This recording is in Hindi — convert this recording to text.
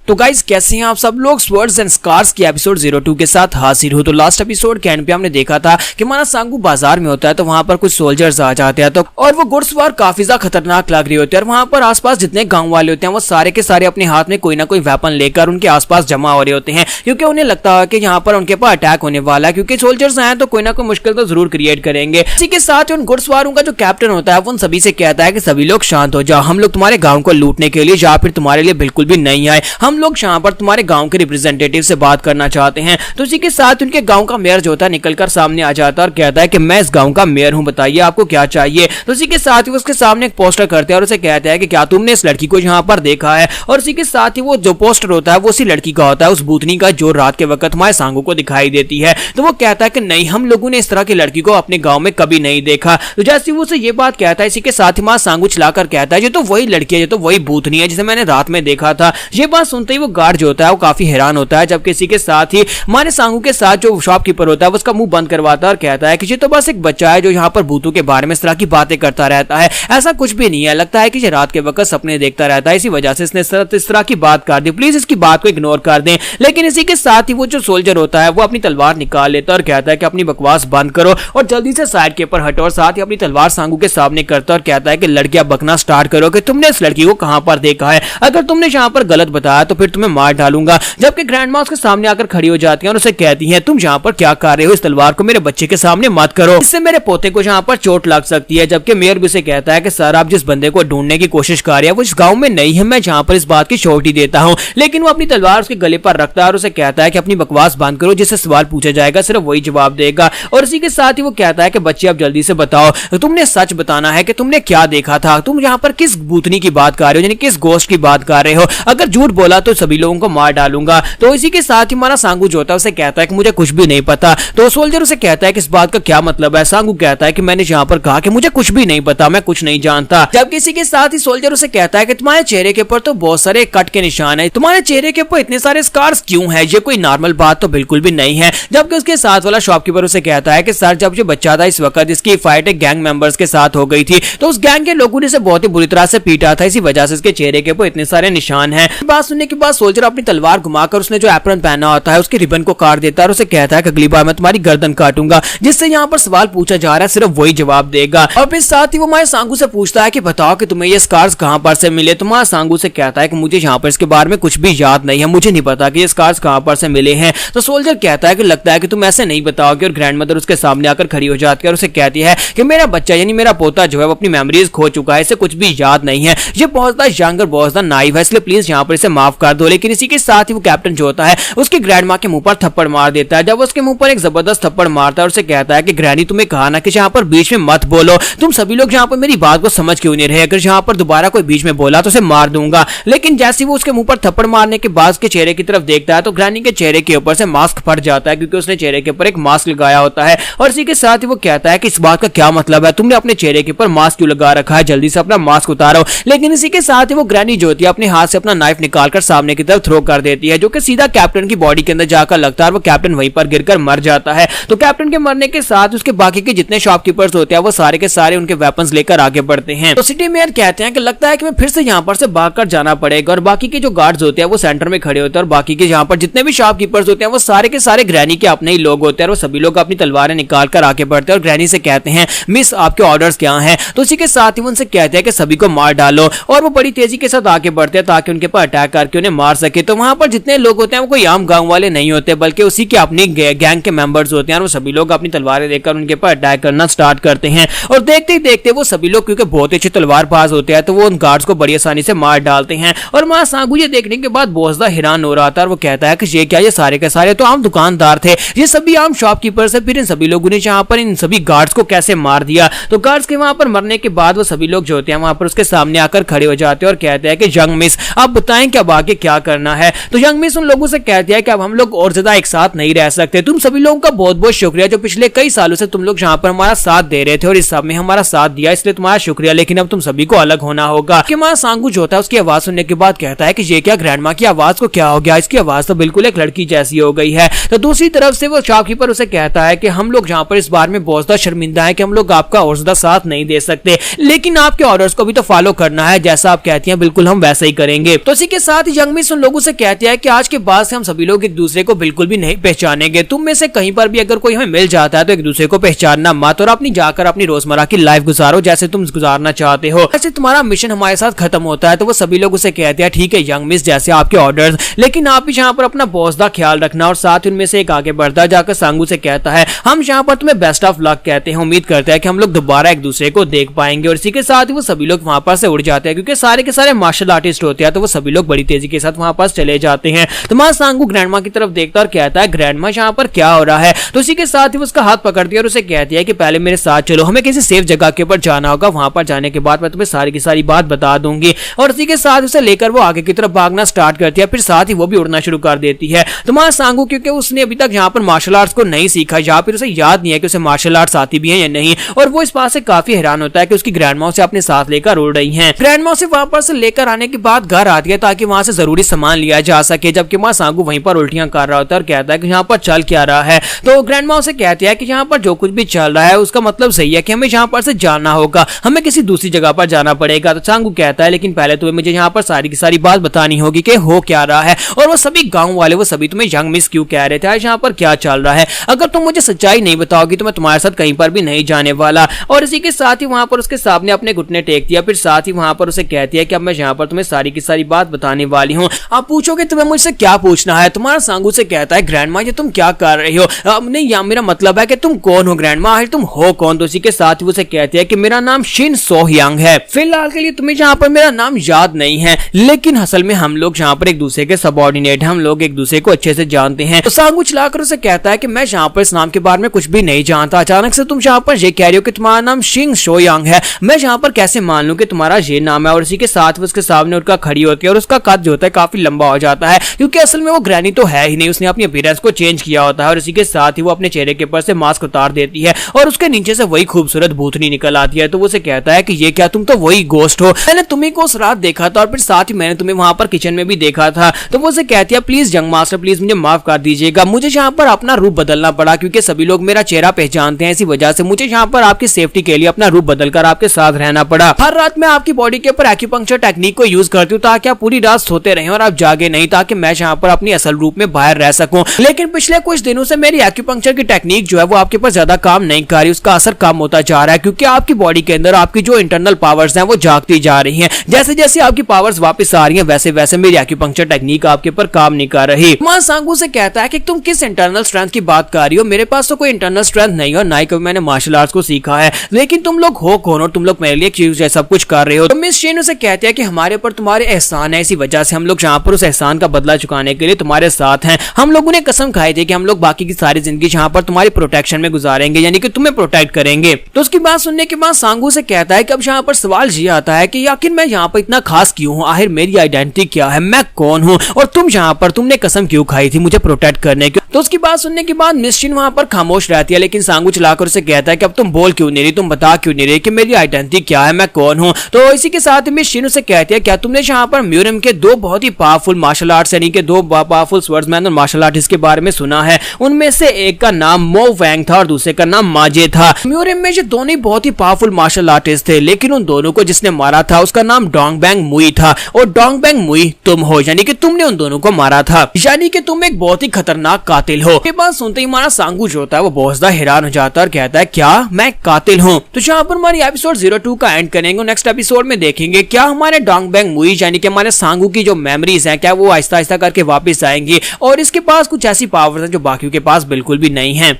तो गाइस कैसे हैं आप सब लोग। स्वर्ड्स एंड स्कार्स की एपिसोड 02 के साथ हाजिर हो। तो लास्ट एपिसोड के एंड पे हमने देखा था कि हमारा सांगू बाजार में होता है तो वहां पर कुछ सोल्जर्स आ जाते हैं तो और वो घुड़सवार काफी ज्यादा खतरनाक लग रही होती है और वहां पर आसपास जितने गांव वाले होते हैं वो सारे के सारे अपने हाथ में कोई ना कोई वेपन लेकर उनके आसपास जमा हो रहे होते हैं क्योंकि उन्हें लगता है कि यहाँ पर उनके पास अटैक होने वाला है क्योंकि सोल्जर्स आए तो कोई ना कोई मुश्किल तो जरूर क्रिएट करेंगे। इसी के साथ उन घुड़सवारों का जो कैप्टन होता है वो उन सभी से कहता है कि सभी लोग शांत हो जाओ, हम लोग तुम्हारे गाँव को लूटने के लिए या फिर तुम्हारे लिए बिल्कुल भी नहीं आए, हम लोग यहाँ पर तुम्हारे गांव के रिप्रेजेंटेटिव से बात करना चाहते हैं। तो इसी के साथ उनके गांव का मेयर जो होता है निकलकर सामने आ जाता है और कहता है कि मैं इस गांव का मेयर हूं, बताइए आपको क्या चाहिए। तो इसी के साथ ही उसके सामने एक पोस्टर करते हैं और उसे कहता है कि क्या तुमने इस लड़की को यहाँ पर देखा है। और इसी के साथ ही वो जो पोस्टर होता है वो उसी लड़की का होता है, उस भूतनी का जो रात के वक्त हमारे सांगू को दिखाई देती है। तो वो कहता है कि नहीं, हम लोगों ने इस तरह की लड़की को अपने गाँव में कभी नहीं देखा। तो जैसे वो उसे ये बात कहता है इसी के साथ ही हमारा सांगू चलाकर कहता है ये तो वही लड़की है, ये तो वही भूतनी है जिसे मैंने रात में देखा था। ये बात सुनते ही वो गार्ड जो होता है वो काफी हैरान होता है, जबकि इसी के साथ ही हमारे सांगू के साथ जो शॉपकीपर होता है उसका मुंह बंद करवाता है और कहता है कि ये तो बस एक बच्चा है जो यहाँ पर भूतों के बारे में इस तरह की बातें करता रहता है, ऐसा कुछ भी नहीं है, लगता है कि ये रात के वक्त सपने देखता रहता है, इसी वजह से इसने इस तरह की बात कर दी, प्लीज इसकी बात को इग्नोर कर दें। लेकिन इसी के साथ ही वो जो सोल्जर होता है वो अपनी तलवार निकाल लेता है और कहता है कि अपनी बकवास बंद करो और जल्दी से साइड के ऊपर हटो और साथ ही अपनी तलवार सांगू के सामने करता है और कहता है कि लड़कियां बकना स्टार्ट करो कि तुमने इस लड़की को कहां पर देखा है, अगर तुमने यहाँ पर गलत बताया तो फिर तुम्हें मार डालूंगा। जबकि ग्रैंडमा उसके सामने आकर खड़ी हो जाती है और उसे कहती हैं तुम यहाँ पर क्या कर रहे हो, इस तलवार को मेरे बच्चे के सामने मत करो, इससे मेरे पोते को यहाँ पर चोट लग सकती है। जबकि मेयर भी उसे कहता है कि सर आप जिस बंदे को ढूंढने की कोशिश कर रहे हैं वो इस गांव में नहीं है, मैं यहाँ पर इस बात की श्योरिटी देता हूँ। लेकिन वो अपनी तलवार उसके गले पर रखता है और उसे कहता है कि अपनी बकवास बंद करो, जिससे सवाल पूछा जाएगा सिर्फ वही जवाब देगा। और इसी के साथ ही वो कहता है कि बच्चे आप जल्दी से बताओ, तुमने सच बताना है कि तुमने क्या देखा था, तुम यहाँ पर किस भूतनी की बात कर रहे हो, यानी किस गोश्त की बात कर रहे हो, अगर झूठ बोला तो सभी लोगों को मार डालूंगा। तो इसी के साथ ही हमारा सांगू जो होता है उसे कहता है कि मुझे कुछ भी नहीं पता। तो सोल्जर उसे कहता है कि इस बात का क्या मतलब है। सांगू कहता है कि मैंने यहाँ पर कहा कि मुझे कुछ भी नहीं पता, मैं कुछ नहीं जानता। जब किसी के साथ ही सोल्जर उसे कहता है कि तुम्हारे चेहरे के ऊपर तो बहुत सारे कट के निशान है, तुम्हारे चेहरे के ऊपर इतने सारे स्कार्स क्यों है, ये कोई नॉर्मल बात तो बिल्कुल भी नहीं है। जबकि उसके साथ वाला शॉपकीपर उसे कहता है कि सर जब ये बच्चा था इस वक्त इसकी फाइट एक गैंग मेंबर्स के साथ हो गई थी, तो उस गैंग के लोगों ने इसे बहुत ही बुरी तरह से पीटा था, इसी वजह से इसके चेहरे के ऊपर इतने सारे निशान हैं। बात सुनने के बाद सोल्जर अपनी तलवार घुमाकर उसने जो एप्रन पहना होता है उसके रिबन को काट देता है और उसे कहता है कि अगली बार मैं तुम्हारी गर्दन काटूंगा, जिससे यहाँ पर सवाल पूछा जा रहा है सिर्फ वही जवाब देगा। और फिर साथ ही वो हमारे सांगू से पूछता है कि बताओ कि तुम्हें ये स्कार्स कहां पर से मिले। तुम्हारा सांगू से कहता है कि मुझे यहाँ पर इसके बारे में कुछ भी याद नहीं है, मुझे नहीं पता कि ये स्कार्स कहां पर से मिले हैं। तो सोल्जर कहता है कि लगता है कि तुम ऐसे नहीं बताओगे और ग्रैंडमदर उसके सामने आकर खड़ी हो जाती है और उसे कहती है कि मेरा बच्चा यानी मेरा पोता जो है वो अपनी मेमोरीज खो चुका है, इसे कुछ भी याद नहीं है, ये बहुत ज्यादा यंग और बहुत ज्यादा नाइव है, इसलिए प्लीज यहाँ पर इसे माफ कर दो। लेकिन इसी के साथ ही वो कैप्टन जो होता है उसके ग्रैंडमा के मुंह पर थप्पड़ मार देता है। जब उसके मुंह पर एक जबरदस्त थप्पड़ मारता है और उसे कहता है कि ग्रैनी तुम्हें कहा ना कि यहाँ पर बीच में मत बोलो, तुम सभी लोग यहाँ पर मेरी बात को समझ क्यों नहीं रहे, अगर यहाँ पर दोबारा कोई बीच में बोला तो उसे मार दूंगा। लेकिन जैसे वो उसके मुंह पर थप्पड़ मारने के बाद उसके चेहरे की तरफ देखता है तो ग्रैनी के चेहरे के ऊपर से मास्क फट जाता है क्योंकि उसने चेहरे के ऊपर एक मास्क लगाया होता है। और इसी के साथ ही वो कहता है कि इस बात का क्या मतलब है, तुमने अपने चेहरे के ऊपर मास्क क्यों लगा रखा है, जल्दी से अपना मास्क उतारो। लेकिन इसी के साथ ही वो ग्रैनी जो होती है अपने हाथ से अपना नाइफ निकालकर सामने की तरफ थ्रो कर देती है, जो कि सीधा कैप्टन की बॉडी के अंदर जाकर लगता है और वो कैप्टन वहीं पर गिरकर मर जाता है। तो कैप्टन के मरने के साथ उसके बाकी के जितने शॉपकीपर्स होते हैं वो सारे के सारे उनके वेपन्स लेकर आगे बढ़ते हैं। तो सिटी मेयर कहते हैं कि लगता है कि मैं फिर से यहाँ पर से भागकर जाना पड़ेगा और बाकी के जो गार्ड्स होते हैं वो सेंटर में खड़े होते हैं और बाकी के यहाँ पर जितने भी शॉपकीपर्स होते हैं वो सारे के सारे ग्रैनी के अपने ही लोग होते हैं और वो सभी लोग अपनी तलवारें निकाल कर आगे बढ़ते हैं और ग्रैनी से कहते हैं मिस आपके ऑर्डर्स क्या हैं। तो इसी के साथ ही उनसे कहते हैं कि सभी को मार डालो और वो बड़ी तेजी के साथ आगे बढ़ते हैं ताकि उनके पर अटैक करके उन्हें मार सके। तो वहां पर जितने लोग होते हैं वो कोई आम गांव वाले नहीं होते बल्कि उसी के अपनी गैंग के मेंबर्स होते हैं और वो सभी लोग अपनी तलवारें लेकर उनके पर अटैक करना स्टार्ट करते हैं। और देखते ही देखते वो सभी लोग क्योंकि बहुत अच्छे तलवारबाज होते हैं तो वो उन गार्ड्स को बड़ी आसानी से मार डालते हैं। और मां सांगू ये देखने के बाद बहुत ज्यादा हैरान हो रहा था और वो कहता है कि ये क्या, ये सारे के सारे तो आम दुकानदार थे, ये सभी आम शॉपकीपर से, फिर इन सभी लोगों ने यहाँ पर इन सभी गार्ड्स को कैसे मार दिया। तो गार्ड्स के वहां पर मरने के बाद वो सभी लोग जो होते हैं वहां पर उसके सामने आकर खड़े हो जाते हैं और कहते हैं कि यंग मिस आप बताएं कि अब आगे क्या करना है। तो यंग मिस उन लोगों से कहती है कि अब हम लोग और ज्यादा एक साथ नहीं रह सकते, तुम सभी लोगों का बहुत बहुत शुक्रिया जो पिछले कई सालों से तुम लोग यहाँ पर हमारा साथ दे रहे थे और इस सब में हमारा साथ दिया, इसलिए तुम्हारा शुक्रिया, लेकिन अब तुम सभी को अलग होना होगा। कि हमारा सांगू जो होता है उसकी आवाज सुनने के बाद कहता है कि ये क्या, ग्रैंडमा की आवाज को क्या हो गया, इसकी आवाज तो बिल्कुल एक लड़की जैसी हो गई है। तो दूसरी तरफ से वो शॉपकीपर उसे कहता है कि हम लोग यहाँ पर इस बार में बहुत ज्यादा शर्मिंदा है कि हम लोग आपका और ज्यादा साथ नहीं दे सकते, लेकिन आपके ऑर्डर्स को भी तो फॉलो करना है, जैसा आप कहती हैं बिल्कुल हम वैसा ही करेंगे। तो इसी के साथ ही यंगमिस उन लोगों से कहती है कि आज के बाद से हम सभी लोग एक दूसरे को बिल्कुल भी नहीं पहचानेंगे। तुम में से कहीं पर भी अगर कोई हमें मिल जाता है तो एक दूसरे को पहचानना मत और अपनी जाकर अपनी रोजमर्रा की लाइफ गुजारो जैसे तुम गुजारना चाहते हो। ऐसे तुम्हारा मिशन हमारे साथ खत्म होता है। तो वो सभी लोग उसे कहते हैं ठीक है यंग मिस, जैसे आपके ऑर्डर्स, लेकिन आप भी यहाँ पर अपना बॉस का ख्याल रखना। और साथ उनमें से एक आगे बढ़ता जाकर सांगू से कहता है हम यहाँ पर तुम्हें बेस्ट ऑफ लक कहते हैं, उम्मीद करते हैं कि हम लोग दोबारा एक दूसरे को देख पाएंगे। और इसी के साथ ही वो सभी लोग वहां पर से उड़ जाते हैं क्योंकि सारे के सारे मार्शल आर्टिस्ट होते हैं। तो वो सभी लोग बड़ी तेजी के साथ वहां पर चले जाते हैं। तो मां सांगू ग्रैंडमा की तरफ देखता और कहता है ग्रैंडमा यहाँ पर क्या हो रहा है। तो इसी के साथ ही वो उसका हाथ पकड़ती है और उसे कहती है कि पहले मेरे साथ चलो, हमें किसी सेफ जगह के ऊपर जाना होगा, वहां पर जाने के बाद मैं तुम्हें सारी की सारी बात बता दूंगी। और इसी के साथ उसे लेकर वो आगे की तरफ भागना स्टार्ट करती है, फिर साथ ही वो भी उड़ना शुरू कर देती है। तो मां सांगू क्योंकि उसने अभी तक यहाँ पर मार्शल आर्ट्स को नहीं सीखा या फिर उसे याद नहीं है कि उसे मार्शल आर्ट्स आती भी है या नहीं, और वो इस बात से काफी हैरान होता है कि उसकी ग्रैंडमा उसे अपने साथ लेकर उड़ रही है। ग्रैंडमा उसे वहां पर से लेकर आने के बाद घर आती है ताकि वहां से जरूरी सामान लिया जा सके, जबकि मां सांगू वहीं पर उल्टियां कर रहा होता है और कहता है कि यहाँ पर चल क्या रहा है। तो ग्रैंडमा उसे कहती है कि यहाँ पर जो कुछ भी चल रहा है उसका मतलब सही है कि हमें यहाँ पर से जाना होगा, हमें किसी दूसरी जगह पर जाना पड़ेगा। तो सांगू कहता है लेकिन पहले तुम्हें मुझे यहाँ पर सारी की सारी बात बतानी होगी कि हो क्या रहा है, और वो सभी गांव वाले वो सभी तुम्हें यंग मिस क्यों कह रहे थे, आज यहाँ पर क्या चल रहा है। अगर तुम मुझे सच्चाई नहीं बताओगी तो मैं तुम्हारे साथ कहीं पर भी नहीं जाने वाला। और इसी के साथ ही वहां पर उसके सामने अपने घुटने टेक दिया, फिर साथ ही वहां पर उसे कहती है कि अब मैं यहाँ पर तुम्हें सारी की सारी बात बताने वाली हूँ। आप पूछोगे तुम्हें मुझसे क्या पूछना है। तुम्हारा सांगू से कहता है ग्रैंडमा ये तुम क्या कर रही हो, नहीं या मेरा मतलब है कि तुम कौन हो ग्रैंडमा, आखिर तुम हो कौन। तो इसी के साथ ही उसे कहती है कि मेरा नाम शिन सो यांग है, फिलहाल के लिए तुम्हें यहाँ पर मेरा नाम याद नहीं है, लेकिन असल में हम लोग यहाँ पर एक दूसरे के सबऑर्डिनेट हैं, हम लोग एक दूसरे को अच्छे से जानते हैं। तो सांगू चलाकर उसे कहता है कि मैं यहाँ पर इस नाम के बारे में कुछ भी नहीं जानता, अचानक से तुम यहाँ पर ये कह रही हो कि तुम्हारा नाम शिन सो यांग है, मैं यहाँ पर कैसे मान लूं कि तुम्हारा ये नाम है। और इसी के साथ उसके सामने उनका खड़ी होती है और उसका कद जो होता है काफी लंबा हो जाता है क्योंकि असल में वो ग्रैनी तो है ही नहीं, उसने अपनी अपीयरेंस को चेंज किया होता है। और इसी के साथ ही वो अपने चेहरे के ऊपर से मास्क उतार देती है और उसके नीचे से वही खूबसूरत भूतनी निकल आती है। तो वो उसे कहता है कि ये क्या, तुम तो वही गोस्ट हो, मैंने तुम्ही को उस रात देखा था और फिर साथ ही मैंने तुम्हें वहां पर किचन में भी देखा था। तो वो उसे कहती है प्लीज यंग मास्टर प्लीज मुझे माफ कर दीजिएगा, मुझे यहाँ पर अपना रूप बदलना पड़ा क्योंकि सभी लोग मेरा चेहरा पहचानते हैं, इसी वजह से मुझे यहाँ पर आपकी सेफ्टी के लिए अपना रूप बदलकर आपके साथ रहना पड़ा। हर रात मैं आपकी बॉडी के ऊपर एक्यूपंक्चर टेक्निक को यूज करती हूँ ताकि आप पूरी रात सोते रहें और आप जागे नहीं, ताकि मैं यहाँ पर अपनी असल रूप में बाहर रह सकूं। लेकिन पिछले कुछ दिनों से मेरी एक्यूपंक्चर की टेक्निक जो है वो आपके ऊपर ज्यादा काम नहीं कर रही, उसका असर कम होता जा रहा है क्योंकि आपकी बॉडी के अंदर आपकी जो इंटरनल पावर्स हैं वो जागती जा रही हैं। जैसे जैसे आपकी पावर्स वापस आ रही हैं वैसे वैसे मेरी एक्यूपंक्चर टेक्निक आपके ऊपर काम नहीं कर रही। मां सांगू से कहता है कि तुम किस इंटरनल स्ट्रेंथ की बात कर रही हो, मेरे पास तो कोई इंटरनल स्ट्रेंथ नहीं है, ना ही कभी मैंने मार्शल आर्ट्स को सीखा है, लेकिन तुम लोग हो कौन और तुम लोग मेरे लिए सब कुछ कर रहे हो। तो मिस शेन उसे कहती है कि हमारे ऊपर तुम्हारे एहसान है, इसी वजह से हम लोग यहाँ पर उस एहसान का बदला चुकाने के लिए तुम्हारे साथ हैं। हम लोगों ने कसम खाई थी कि हम लोग बाकी की सारी जिंदगी यहाँ पर तुम्हारी प्रोटेक्शन में गुजारेंगे, यानी कि तुम्हें प्रोटेक्ट करेंगे। तो उसकी बात सुनने के बाद सांगू से कहता है कि अब यहाँ पर सवाल ये आता है कि आखिर मैं यहाँ पर इतना खास क्यों हूँ, आखिर मेरी आइडेंटिटी क्या है, मैं कौन हूँ, और तुम यहाँ पर तुमने कसम क्यों खाई थी मुझे प्रोटेक्ट करने की। तो उसकी बात सुनने के बाद मिस शिन वहां पर खामोश रहती है, लेकिन सांगू चलाकर उसे कहता है कि अब तुम बोल क्यों नहीं रही, तुम बता क्यों नहीं रही कि मेरी आइडेंटिटी क्या है, मैं कौन हूँ। तो इसी के साथ मिस शिन उसे कहती है क्या तुमने यहाँ पर म्यूरियम के दो बहुत ही पावरफुल मार्शल आर्ट्स यानी कि दो पावरफुल स्वर्ड्समैन और मार्शल आर्टिस्ट के बारे में सुना है, उनमें से एक का नाम मो वैंग था और दूसरे का नाम माजे था। म्यूरियम में ये दोनों बहुत ही पावरफुल मार्शल आर्टिस्ट थे, लेकिन उन दोनों को जिसने मारा था उसका नाम डोंग बैंग मुई था, और डोंग बैंग मुई तुम हो, यानी कि तुमने उन दोनों को मारा था, यानी कि तुम एक बहुत ही खतरनाक कातिल हो। ये बात सुनते ही हमारा सांगू जो होता है वो बहुत ज्यादा हैरान हो जाता है और कहता है क्या मैं कातिल हूँ। तो यहाँ पर हमारी एपिसोड 02 का एंड करेंगे। नेक्स्ट एपिसोड में देखेंगे क्या हमारे डोंग बैंग मुई यानी कि हमारे सांगू की जो मेमोरीज हैं क्या वो आहिस्ता आहिस्ता करके वापस आएंगी और इसके पास कुछ ऐसी पावर्स हैं जो बाकियों के पास बिल्कुल भी नहीं है।